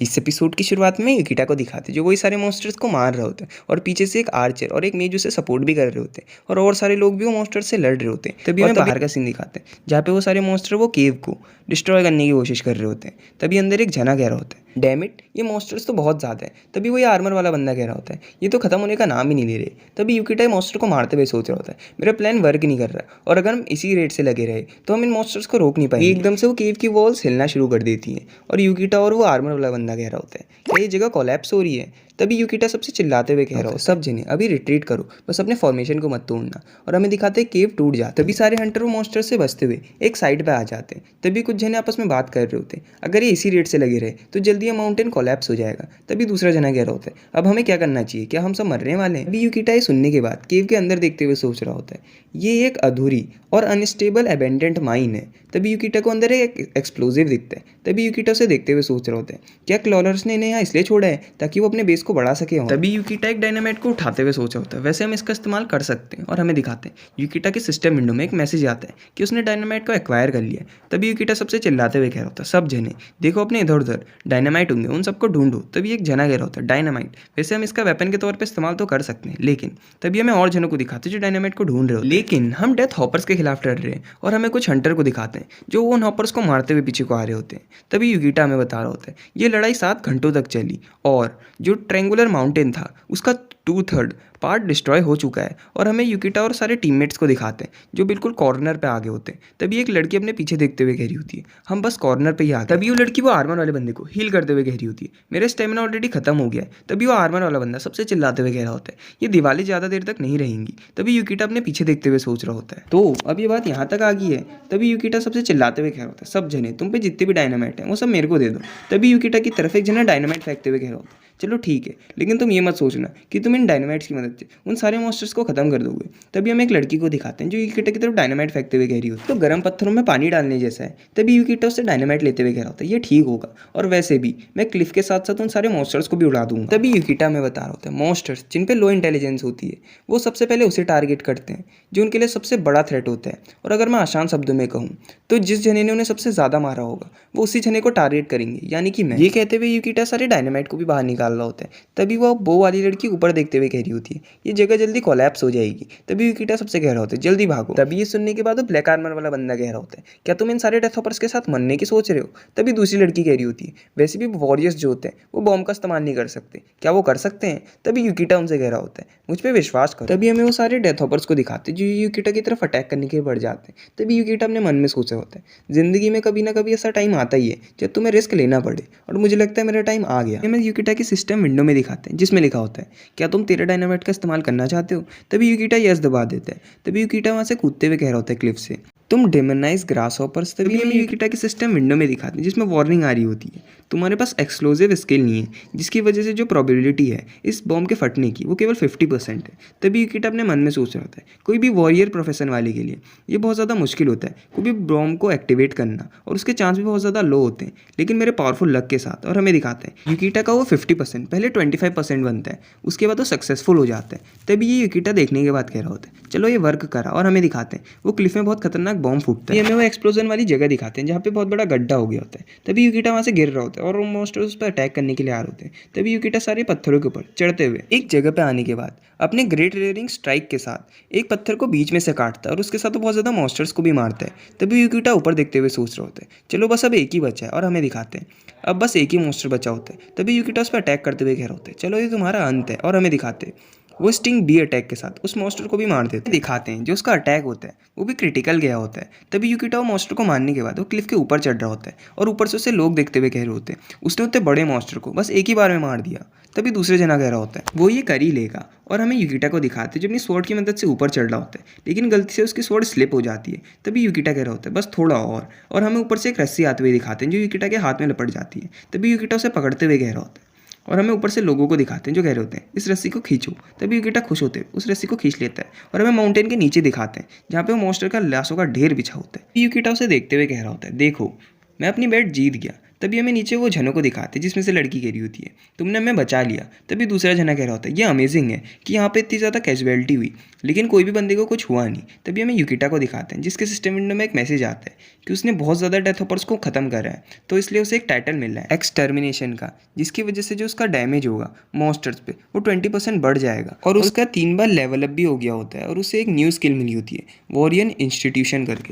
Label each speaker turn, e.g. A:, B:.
A: इस एपिसोड की शुरुआत में युकिटा को दिखाते जो वही सारे मॉन्स्टर्स को मार रहे होते हैं और पीछे से एक आर्चर और एक मेज उसे सपोर्ट भी कर रहे होते हैं और सारे लोग भी वो मॉन्स्टर से लड़ रहे होते हैं। तभी हमें बाहर का सीन दिखाते हैं जहाँ पे वो सारे मॉन्स्टर वो केव को डिस्ट्रॉय करने की कोशिश कर रहे होते हैं। तभी अंदर एक जना कह रहा होता है, डैम इट, ये मॉन्स्टर्स तो बहुत ज़्यादा है। तभी वो ये आर्मर वाला बंदा कह रहा होता है, ये तो खत्म होने का नाम ही नहीं ले रहे। तभी युकिटा मॉन्स्टर को मारते हुए सोच रहा होता है, मेरा प्लान वर्क नहीं कर रहा और अगर हम इसी रेट से लगे रहे तो हम इन मॉन्स्टर्स को रोक नहीं पाएंगे। एकदम से वो केव की वॉल्स हिलना शुरू कर देती हैं और युकिटा और वो आर्मर वाला बंदा कह रहा होता है, क्या ये जगह कोलैप्स हो रही है? तभी युकिटा सबसे चिल्लाते हुए कह रहा हो, सब जने अभी रिट्रीट करो, बस अपने फॉर्मेशन को मत तोड़ना। और हमें दिखाते हैं केव टूट जाता। तभी सारे हंटर वो मॉन्स्टर से बचते हुए एक साइड पे आ जाते हैं। तभी कुछ जने आपस में बात कर रहे होते हैं, अगर ये इसी रेट से लगे रहे तो जल्दी ये माउंटेन कोलैप्स हो जाएगा। तभी दूसरा जना कह रहा होता है, अब हमें क्या करना चाहिए, क्या हम सब मरने वाले हैं? अभी युकिटा ये सुनने के बाद केव के अंदर देखते हुए सोच रहा होता है, ये एक अधूरी और अनस्टेबल अबेंडेंट माइन है। तभी युकिटा को अंदर एक एक्सप्लोजिव दिखता है। तभी युकिटा उसे देखते हुए सोच रहा होता है, क्या क्लॉलर्स ने इन्हें यहाँ इसलिए छोड़ा है ताकि वो अपने बेस को बढ़ा सके? तभी युकिटा एक डायनामाइट को उठाते हुए सोच रहा होता है, वैसे हम इसका इस्तेमाल कर सकते हैं। और हमें दिखाते हैं युकिटा के सिस्टम विंडो में एक मैसेज आता है कि उसने डायनामाइट को एक्वायर कर लिया। तभी युकिटा सबसे चिल्लाते हुए कह रहा होता है, सब जने देखो अपने इधर उधर डायनामाइट होंगे, उन सबको ढूंढो। तभी एक जना कह रहा होता है, डायनामाइट, वैसे हम इसका वेपन के तौर पर इस्तेमाल तो कर सकते हैं, लेकिन तभी हमें और जनों को दिखाते जो डायनामाइट को ढूंढ रहे हो, लेकिन हम डेथ हॉपर्स के खिलाफ लड़ रहे हैं। और हमें कुछ हंटर को दिखाते हैं जो उन हॉपर्स को मारते हुए पीछे को आ रहे होते हैं। तभी युकिटा हमें बता रहा होता है, ये लड़ाई 7 घंटों तक चली और जो ट्रायंगुलर माउंटेन था उसका 2/3 पार्ट डिस्ट्रॉय हो चुका है। और हमें युकिटा और सारे टीममेट्स को दिखाते हैं जो बिल्कुल कॉर्नर पे आगे होते हैं। तभी एक लड़की अपने पीछे देखते हुए कह रही होती है, हम बस कॉर्नर पे ही आ गए। तभी वो लड़की वो आर्मर वाले बंदे को हील करते हुए कह रही होती है, मेरा स्टेमिना ऑलरेडी खत्म हो गया है। तभी वो आर्मर वाला बंदा सबसे चिल्लाते हुए कह रहा होता है, ये दिवाली ज़्यादा देर तक नहीं रहेंगी। तभी युकिटा अपने पीछे देखते हुए सोच रहा होता है, तो अब ये बात यहाँ तक आ गई है। तभी युकिटा सबसे चिल्लाते हुए कह रहा होता है, सब जने तुम पे जितने भी डायनामाइट हैं वो सब मेरे को दे दो। तभी युकिटा की तरफ एक जना डायनामाइट फेंकते हुए कह रहा होता है, चलो ठीक है, लेकिन तुम ये मत सोचना कि तुम इन डायनामाइट्स की मदद से उन सारे मॉन्स्टर्स को खत्म कर दोगे। तभी हम एक लड़की को दिखाते हैं जो युकिटा की तरफ डायनामाइट फेंकते हुए कह रही होती है, तो गर्म पत्थरों में पानी डालने जैसा है। तभी युकिटा उससे डायनामाइट लेते हुए कह रहा होता है, ये ठीक होगा और वैसे भी मैं क्लिफ के साथ साथ उन सारे मॉन्स्टर्स को भी उड़ा दूंगा। तभी युकिटा में बता रहा होता है, मॉन्स्टर्स जिन पे लो इंटेलिजेंस होती है वो सबसे पहले उसे टारगेट करते हैं जो उनके लिए सबसे बड़ा थ्रेट होता है। और अगर मैं आसान शब्दों में कहूँ तो जिस जने ने उन्हें सबसे ज़्यादा मारा होगा वो उसी जने को टारगेट करेंगे, यानी कि मैं। ये कहते हुए युकिटा सारे डायनामाइट को भी बाहर निकाल रहा होता है। तभी वो बो वाली लड़की ऊपर देखते हुए कह रही होती है, ये जगह जल्दी कोलैप्स हो जाएगी। तभी युकिटा सबसे कह रहा होता है, जल्दी भागो। तभी ये सुनने के बाद वो ब्लैक आर्मर वाला बंदा कह रहा होता है, क्या तुम इन सारे डेथ हॉपर्स के साथ मरने की सोच रहे हो? तभी दूसरी लड़की कह रही होती है, वैसे भी वॉरियर्स जो होते हैं वो बॉम्ब का इस्तेमाल नहीं कर सकते, क्या वो कर सकते हैं? तभी युकिटा उनसे कह रहा होता है, मुझ पर विश्वास करो। तभी हमें वो सारे डेथ हॉपर्स को दिखाते जो युकिटा की तरफ अटैक करने के लिए बढ़ जाते हैं। तभी युकिटा अपने मन में सोच रहा होता है, जिंदगी में कभी ना कभी ऐसा टाइम आता ही है जब तुम्हें रिस्क लेना पड़े और मुझे लगता है मेरा टाइम आ गया। हमें युकिटा की सिस्टम विंडो में दिखाते हैं जिसमें लिखा होता है, क्या तुम तेरा डायनामाइट का इस्तेमाल करना चाहते हो? तभी युकिटा यस दबा देता है। तभी युकिटा वहाँ से कूदते हुए कह रहा होता है, क्लिफ से, तुम डेमोनाइज ग्रास हॉपर्स। तभी हमें युकिटा की सिस्टम विंडो में दिखाते हैं जिसमें वार्निंग आ रही होती है, तुम्हारे पास एक्सप्लोजिव स्किल नहीं है जिसकी वजह से जो प्रोबेबिलिटी है इस बॉम्ब के फटने की वो केवल 50% है। तभी युकिटा अपने मन में सोच रहा होता है, कोई भी वॉरियर प्रोफेशन वाले के लिए ये बहुत ज़्यादा मुश्किल होता है कोई भी बॉम्ब को एक्टिवेट करना और उसके चांस भी बहुत ज़्यादा लो होते हैं, लेकिन मेरे पावरफुल लक के साथ। और हमें दिखाते हैं युकिटा का वो 50% पहले 25% बनता है, उसके बाद वो सक्सेसफुल हो जाता है। तभी ये युकिटा देखने के बाद कह रहा होता है, चलो ये वर्क करा। और हमें दिखाते हैं वो क्लिफ में बहुत खतरनाक बॉम्ब फूटता है। हमें वो एक्सप्लोजन वाली जगह दिखाते हैं जहाँ पे बहुत बड़ा गड्ढा हो गया होता है। तभी युकिटा वहाँ से गिर रहा होता है और वो मॉन्स्टर्स उस पर अटैक करने के लिए आ रहे होते हैं। तभी युकिटा सारे पत्थरों के ऊपर चढ़ते हुए एक जगह पे आने के बाद अपने ग्रेट रेयरिंग स्ट्राइक के साथ एक पत्थर को बीच में से काटता है और उसके साथ वो बहुत ज़्यादा मॉन्स्टर्स को भी मारता है। तभी युकिटा ऊपर देखते हुए सोच रहा होता है, चलो बस अब एक ही बचा है। और हमें दिखाते हैं अब बस एक ही मॉन्स्टर बचा होता है। तभी युकिटा उस पर अटैक करते हुए कह रहा होता है, चलो ये तुम्हारा अंत है। और हमें दिखाते हैं वो स्टिंग बी अटैक के साथ उस मॉन्स्टर को भी मार देते हैं। दिखाते हैं जो उसका अटैक होता है वो भी क्रिटिकल गया होता है। तभी युकिटा वो मॉन्स्टर को मारने के बाद वो क्लिफ के ऊपर चढ़ रहा होता है और ऊपर से उसे लोग देखते हुए कह रहे होते हैं, उसने उतने बड़े मॉन्स्टर को बस एक ही बार में मार दिया। तभी दूसरे जना कह रहा होता है, वो ये कर ही लेगा। और हमें युकिटा को दिखाते जो अपनी स्वॉर्ड की मदद से ऊपर चढ़ रहा होता है, लेकिन गलती से उसकी स्वॉर्ड स्लिप हो जाती है। तभी युकिटा कह रहा होता है, बस थोड़ा और हमें ऊपर से एक रस्सी आते हुए दिखाते हैं जो युकिटा के हाथ में लपट जाती है। तभी युकिटा उसे पकड़ते हुए कह रहा होता है और हमें ऊपर से लोगों को दिखाते हैं जो कह रहे होते हैं, इस रस्सी को खींचो। तभी युकिटा खुश होते हैं उस रस्सी को खींच लेता है और हमें माउंटेन के नीचे दिखाते हैं जहाँ पे वो मॉन्स्टर का लाशों का ढेर बिछा होता है। युकिटा उसे देखते हुए कह रहा होता है, देखो मैं अपनी बैट जीत गया। तभी हमें नीचे वो जनों को दिखाते हैं जिसमें से लड़की कह रही होती है, तुमने हमें बचा लिया। तभी दूसरा जना कह रहा होता है, ये अमेजिंग है कि यहाँ पे इतनी ज़्यादा कैजुअलिटी हुई लेकिन कोई भी बंदे को कुछ हुआ नहीं। तभी हमें युकिटा को दिखाते हैं जिसके सिस्टम विंडो में एक मैसेज आता है कि उसने बहुत ज़्यादा डेथ हॉपर्स को ख़त्म करा है, तो इसलिए उसे एक टाइटल मिल रहा है एक्सटर्मिनेशन का, जिसकी वजह से जो उसका डैमेज होगा मॉन्स्टर्स पे वो 20% बढ़ जाएगा। और उसका 3 बार लेवल अप भी हो गया होता है और उसे एक न्यू स्किल मिली होती है वॉरियन इंस्टीट्यूशन करके।